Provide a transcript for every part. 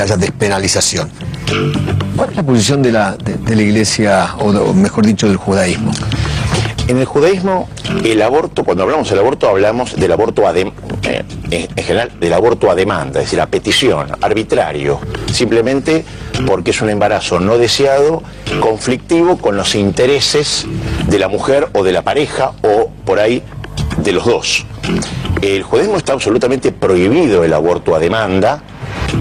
haya despenalización. ¿Cuál es la posición de la Iglesia, o mejor dicho, del judaísmo? En el judaísmo, el aborto, cuando hablamos del aborto, hablamos del aborto en general, del aborto a demanda, es decir, a petición, arbitrario, simplemente porque es un embarazo no deseado, conflictivo con los intereses de la mujer o de la pareja, o por ahí de los dos. El judaísmo está absolutamente prohibido el aborto a demanda,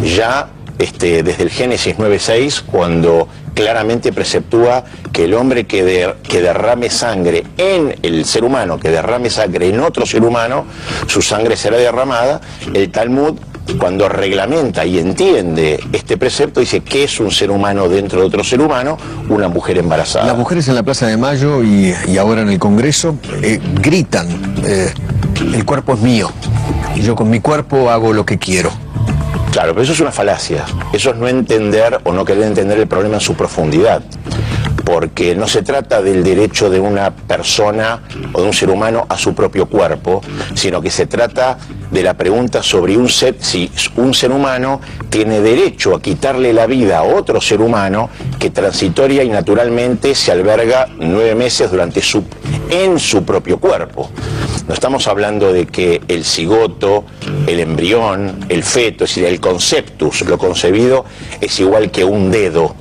ya desde el Génesis 9:6, cuando claramente preceptúa que el hombre que derrame sangre en el ser humano, que derrame sangre en otro ser humano, su sangre será derramada. El Talmud, cuando reglamenta y entiende este precepto, dice que es un ser humano dentro de otro ser humano, una mujer embarazada. Las mujeres en la Plaza de Mayo y ahora en el Congreso gritan, el cuerpo es mío, y yo con mi cuerpo hago lo que quiero. Claro, pero eso es una falacia. Eso es no entender o no querer entender el problema en su profundidad. Porque no se trata del derecho de una persona o de un ser humano a su propio cuerpo, sino que se trata de la pregunta sobre si un ser humano tiene derecho a quitarle la vida a otro ser humano que transitoria y naturalmente se alberga 9 meses en su propio cuerpo. No estamos hablando de que el cigoto, el embrión, el feto, es decir, el conceptus, lo concebido, es igual que un dedo,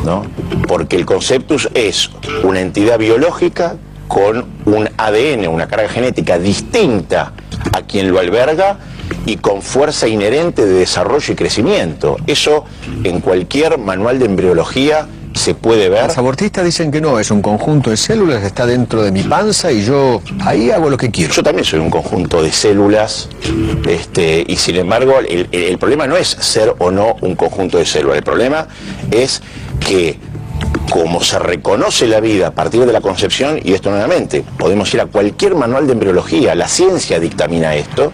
¿no? Porque el conceptus es una entidad biológica con un ADN, una carga genética distinta a quien lo alberga y con fuerza inherente de desarrollo y crecimiento. Eso en cualquier manual de embriología se puede ver. Los abortistas dicen que no, es un conjunto de células, está dentro de mi panza y yo ahí hago lo que quiero. Yo también soy un conjunto de células, y sin embargo el problema no es ser o no un conjunto de células, el problema es que como se reconoce la vida a partir de la concepción, y esto nuevamente, podemos ir a cualquier manual de embriología, la ciencia dictamina esto,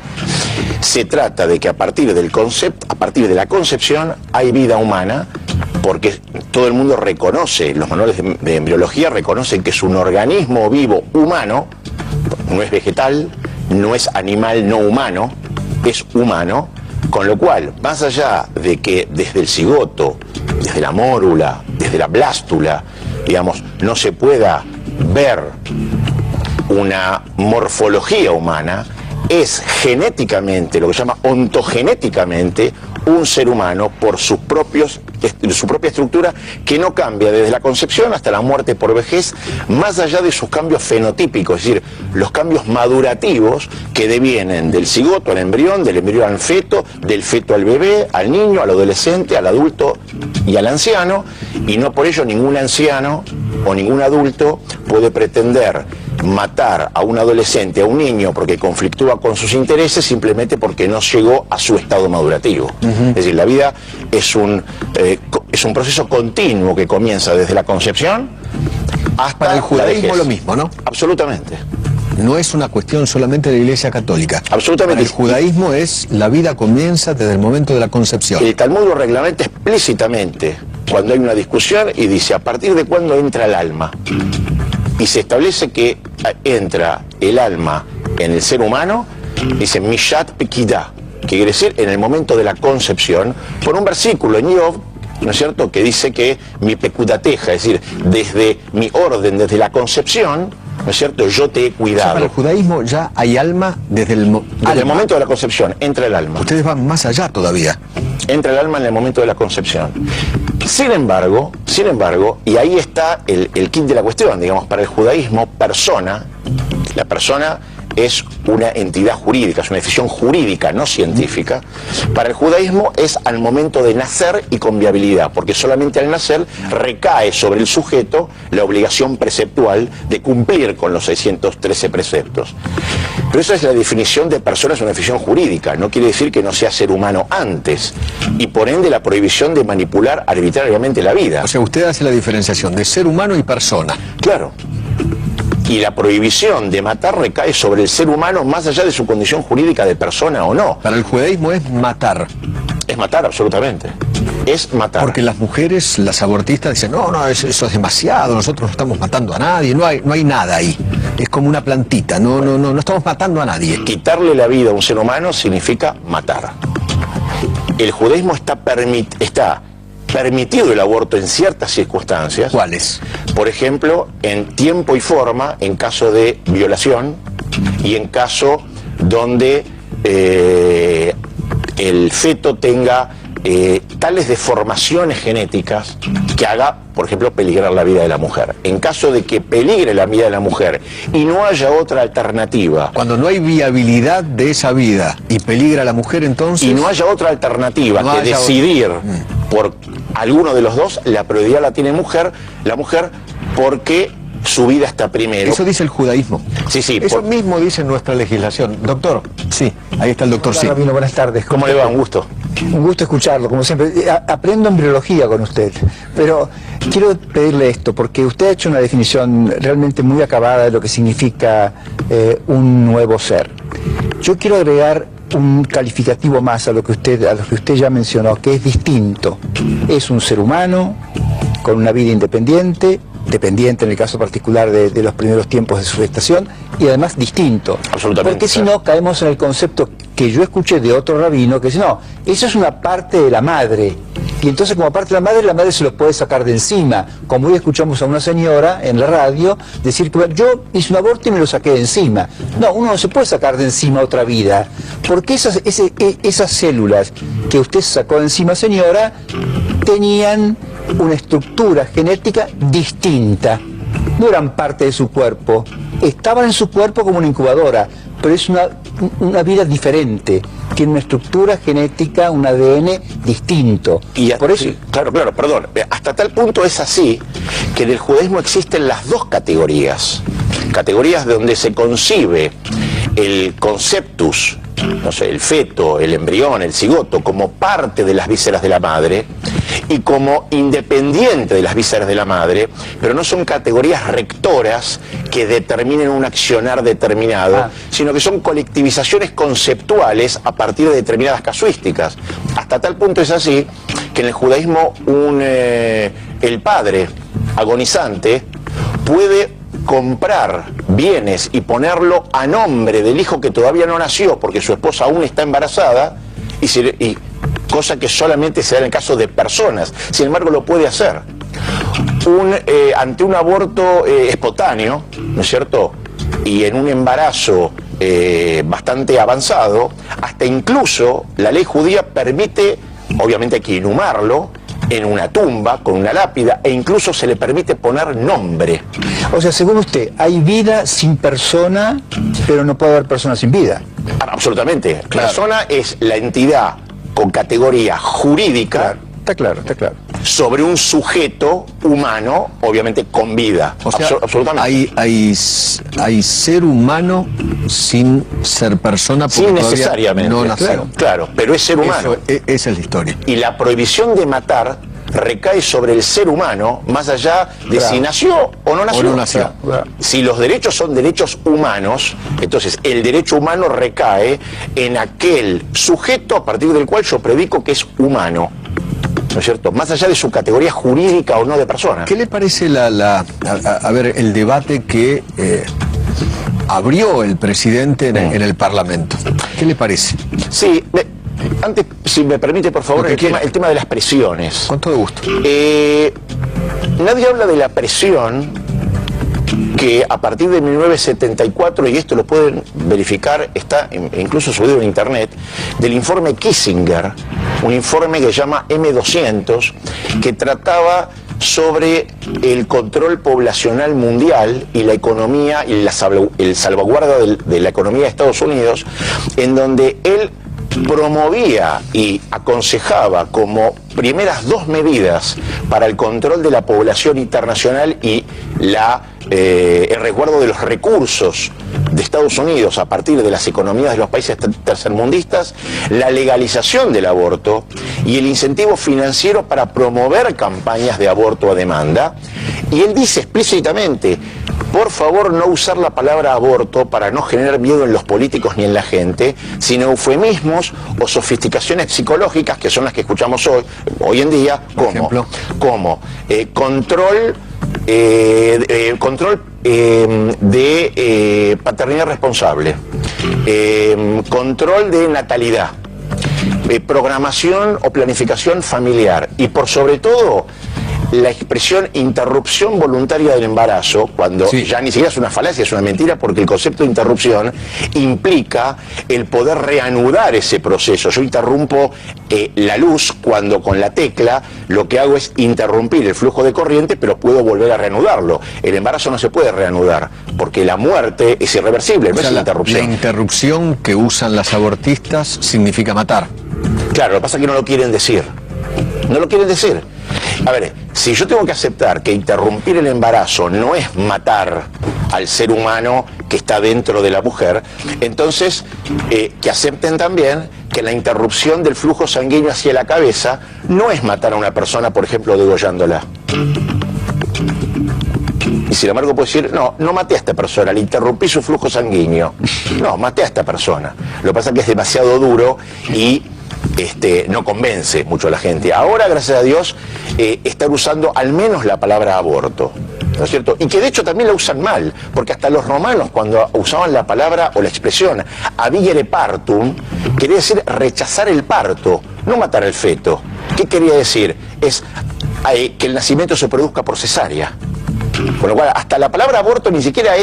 se trata de que a partir de la concepción hay vida humana, porque todo el mundo reconoce, los manuales de embriología reconocen que es un organismo vivo humano, no es vegetal, no es animal no humano, es humano, con lo cual, más allá de que desde el cigoto, desde la mórula, desde la blástula, digamos, no se pueda ver una morfología humana, es genéticamente, lo que se llama ontogenéticamente, un ser humano por su propia estructura que no cambia desde la concepción hasta la muerte por vejez, más allá de sus cambios fenotípicos, es decir, los cambios madurativos que devienen del cigoto al embrión, del embrión al feto, del feto al bebé, al niño, al adolescente, al adulto y al anciano, y no por ello ningún anciano o ningún adulto puede pretender matar a un adolescente, a un niño, porque conflictúa con sus intereses simplemente porque no llegó a su estado madurativo. Es decir, la vida es un proceso continuo que comienza desde la concepción hasta Para el judaísmo la lo mismo, ¿no? Absolutamente. No es una cuestión solamente de la Iglesia Católica. Absolutamente. Para el judaísmo es la vida comienza desde el momento de la concepción. El Talmud lo reglamenta explícitamente cuando hay una discusión y dice a partir de cuándo entra el alma. Y se establece que entra el alma en el ser humano, dice Mishat Pekidah, que quiere decir en el momento de la concepción, por un versículo en Iov, ¿no es cierto?, que dice que mi pecudateja, es decir, desde mi orden, desde la concepción, ¿no es cierto?, yo te he cuidado. O sea, para el judaísmo ya hay alma desde el momento de la concepción, entra el alma. Ustedes van más allá todavía. Entra el alma en el momento de la concepción. Sin embargo, y ahí está el kit de la cuestión, digamos, para el judaísmo, la persona es una entidad jurídica, es una decisión jurídica, no científica. Para el judaísmo es al momento de nacer y con viabilidad, porque solamente al nacer recae sobre el sujeto la obligación preceptual de cumplir con los 613 preceptos. Pero esa es la definición de persona, es una definición jurídica, no quiere decir que no sea ser humano antes, y por ende la prohibición de manipular arbitrariamente la vida. O sea, usted hace la diferenciación de ser humano y persona. Claro. Y la prohibición de matar recae sobre el ser humano más allá de su condición jurídica de persona o no. Para el judaísmo es matar. Es matar, absolutamente. Es matar. Porque las mujeres, las abortistas dicen, no, eso es demasiado, nosotros no estamos matando a nadie, no hay nada ahí. Es como una plantita, no estamos matando a nadie. Quitarle la vida a un ser humano significa matar. el judaísmo está permitido el aborto en ciertas circunstancias. ¿Cuáles? Por ejemplo, en tiempo y forma, en caso de violación y en caso donde el feto tenga tales deformaciones genéticas que haga, por ejemplo, peligrar la vida de la mujer. En caso de que peligre la vida de la mujer y no haya otra alternativa. Cuando no hay viabilidad de esa vida y peligra a la mujer, entonces... Y no haya otra alternativa que decidir por alguno de los dos, la prioridad la tiene la mujer, porque su vida está primero. Eso dice el judaísmo. Sí, sí. Eso mismo dice nuestra legislación. Doctor, sí, ahí está el doctor. Hola, sí. Rabino, buenas tardes. ¿Cómo le va? Un gusto. Un gusto escucharlo, como siempre. Aprendo embriología con usted, pero quiero pedirle esto, porque usted ha hecho una definición realmente muy acabada de lo que significa un nuevo ser. Yo quiero agregar un calificativo más a lo que usted ya mencionó, que es distinto. Es un ser humano con una vida independiente, dependiente en el caso particular de los primeros tiempos de su gestación, y además distinto. Absolutamente. Porque si no, caemos en el concepto que yo escuché de otro rabino, que dice, no, eso es una parte de la madre. Y entonces, como parte de la madre se lo puede sacar de encima. Como hoy escuchamos a una señora en la radio decir que yo hice un aborto y me lo saqué de encima. No, uno no se puede sacar de encima otra vida, porque esas células que usted sacó de encima, señora, tenían una estructura genética distinta. No eran parte de su cuerpo, estaban en su cuerpo como una incubadora, pero es una vida diferente, tiene una estructura genética, un ADN distinto. Y por eso, sí, claro, perdón. Hasta tal punto es así que en el judaísmo existen las dos categorías. Categorías donde se concibe el conceptus, no sé, el feto, el embrión, el cigoto, como parte de las vísceras de la madre y como independiente de las vísceras de la madre, pero no son categorías rectoras que determinen un accionar determinado, sino que son colectivizaciones conceptuales a partir de determinadas casuísticas. Hasta tal punto es así que en el judaísmo el padre agonizante puede comprar bienes y ponerlo a nombre del hijo que todavía no nació porque su esposa aún está embarazada, cosa que solamente se da en el caso de personas. Sin embargo, lo puede hacer. Ante un aborto espontáneo, ¿no es cierto?, y en un embarazo bastante avanzado, hasta incluso la ley judía permite, obviamente hay que inhumarlo en una tumba, con una lápida, e incluso se le permite poner nombre. o sea, según usted, hay vida sin persona, pero no puede haber persona sin vida. Absolutamente. Claro. Persona es la entidad con categoría jurídica. Claro, está claro. Sobre un sujeto humano, obviamente con vida. O sea, absolutamente. hay ser humano sin ser persona, porque Sin todavía necesariamente. no nació. Claro, pero es ser humano. Esa es la historia. Y la prohibición de matar recae sobre el ser humano, más allá de si nació o no nació. Si los derechos son derechos humanos, entonces el derecho humano recae en aquel sujeto a partir del cual yo predico que es humano, ¿no es cierto? Más allá de su categoría jurídica o no de persona. ¿Qué le parece el debate que abrió el presidente en el Parlamento? ¿Qué le parece? Sí, antes, si me permite, por favor, el tema de las presiones. Con todo gusto. Nadie habla de la presión que a partir de 1974, y esto lo pueden verificar, está incluso subido en internet, del informe Kissinger, un informe que se llama M200, que trataba sobre el control poblacional mundial y la economía y el salvaguarda de la economía de Estados Unidos, en donde él promovía y aconsejaba como primeras dos medidas para el control de la población internacional y el resguardo de los recursos de Estados Unidos a partir de las economías de los países tercermundistas, la legalización del aborto y el incentivo financiero para promover campañas de aborto a demanda. Y él dice explícitamente: por favor, no usar la palabra aborto para no generar miedo en los políticos ni en la gente, sino eufemismos o sofisticaciones psicológicas, que son las que escuchamos hoy en día, como control de paternidad responsable, control de natalidad, programación o planificación familiar y por sobre todo la expresión interrupción voluntaria del embarazo, cuando ya ni siquiera es una falacia, es una mentira, porque el concepto de interrupción implica el poder reanudar ese proceso. Yo interrumpo la luz cuando con la tecla lo que hago es interrumpir el flujo de corriente, pero puedo volver a reanudarlo. El embarazo no se puede reanudar, porque la muerte es irreversible, no es la interrupción. La interrupción que usan las abortistas significa matar. Claro, lo que pasa es que no lo quieren decir. No lo quieren decir. A ver, si yo tengo que aceptar que interrumpir el embarazo no es matar al ser humano que está dentro de la mujer, entonces que acepten también que la interrupción del flujo sanguíneo hacia la cabeza no es matar a una persona, por ejemplo, degollándola. Y sin embargo puedo decir, no maté a esta persona, le interrumpí su flujo sanguíneo. No, maté a esta persona. Lo que pasa es que es demasiado duro y no convence mucho a la gente. Ahora, gracias a Dios, están usando al menos la palabra aborto, ¿no es cierto? Y que de hecho también la usan mal, porque hasta los romanos, cuando usaban la palabra o la expresión abiere partum, quería decir rechazar el parto, no matar al feto. ¿Qué quería decir? Es que el nacimiento se produzca por cesárea. Con lo cual, hasta la palabra aborto ni siquiera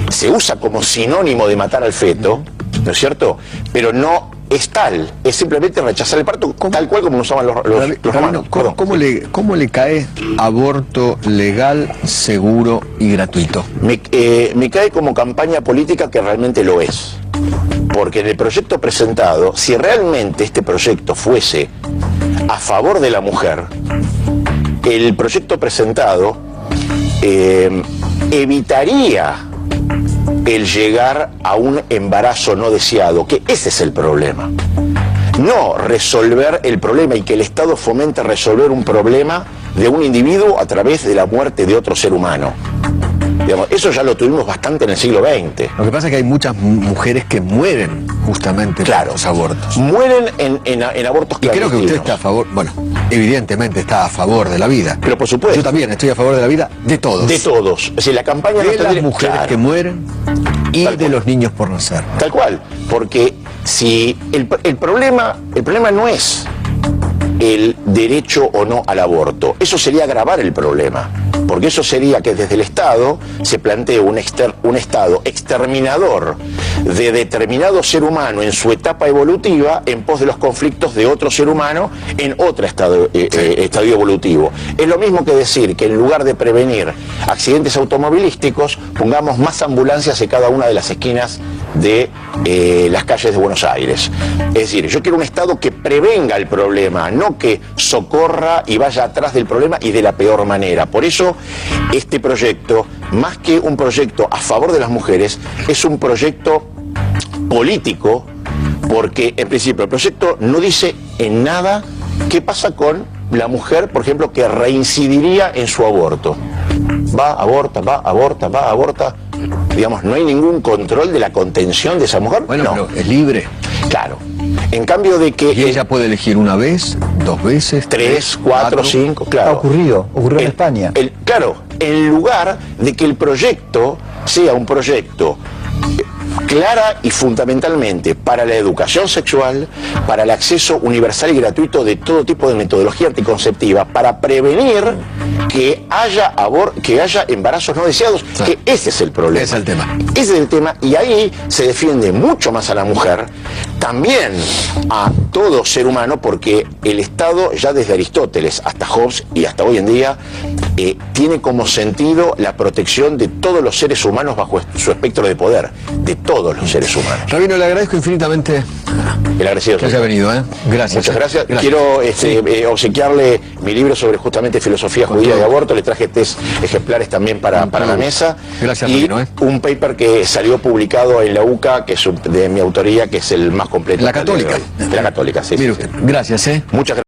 se usa como sinónimo de matar al feto, ¿no es cierto? Pero no es tal, es simplemente rechazar el parto, tal cual como lo usaban los romanos. ¿Cómo le cae aborto legal, seguro y gratuito? Me cae como campaña política que realmente lo es. Porque en el proyecto presentado, si realmente este proyecto fuese a favor de la mujer, el proyecto presentado evitaría el llegar a un embarazo no deseado, que ese es el problema. No resolver el problema y que el Estado fomente resolver un problema de un individuo a través de la muerte de otro ser humano. Digamos, eso ya lo tuvimos bastante en el siglo XX. Lo que pasa es que hay muchas mujeres que mueren justamente por los abortos. Mueren en abortos clandestinos. Y creo que usted está a favor, bueno, evidentemente está a favor de la vida. Pero por supuesto. Yo también estoy a favor de la vida de todos. De todos. Es decir, la campaña de las mujeres que mueren y de los niños por nacer. Tal cual. Porque si el problema no es el derecho o no al aborto, eso sería agravar el problema. Porque eso sería que desde el Estado se plantee un Estado exterminador de determinado ser humano en su etapa evolutiva en pos de los conflictos de otro ser humano en otro estadio evolutivo. Es lo mismo que decir que en lugar de prevenir accidentes automovilísticos, pongamos más ambulancias en cada una de las esquinas de las calles de Buenos Aires. Es decir, yo quiero un Estado que prevenga el problema, no que socorra y vaya atrás del problema y de la peor manera. Por eso este proyecto, más que un proyecto a favor de las mujeres, es un proyecto político, porque en principio el proyecto no dice en nada qué pasa con la mujer, por ejemplo, que reincidiría en su aborto. Aborta. Digamos, no hay ningún control de la contención de esa mujer. Bueno, no. pero es libre. Claro. En cambio de que... Y ella puede elegir una vez, 2 veces, 3, 4, 5, claro. Ocurrió en España. Claro, en lugar de que el proyecto sea un proyecto clara y fundamentalmente para la educación sexual, para el acceso universal y gratuito de todo tipo de metodología anticonceptiva, para prevenir que haya embarazos no deseados, que ese es el problema. Ese es el tema. Ese es el tema, y ahí se defiende mucho más a la mujer, también a todo ser humano, porque el Estado, ya desde Aristóteles hasta Hobbes y hasta hoy en día, tiene como sentido la protección de todos los seres humanos bajo su espectro de poder, de todos los seres humanos. Rabino, le agradezco infinitamente el agradecido que haya venido, Gracias. Muchas gracias. Quiero obsequiarle mi libro sobre justamente filosofía judía de aborto. Le traje 3 ejemplares también para la mesa. Gracias, y Rabino, un paper que salió publicado en la UCA, que es de mi autoría, que es el más completo. La Católica. De la Católica, sí. Mire usted. Gracias, Muchas gracias.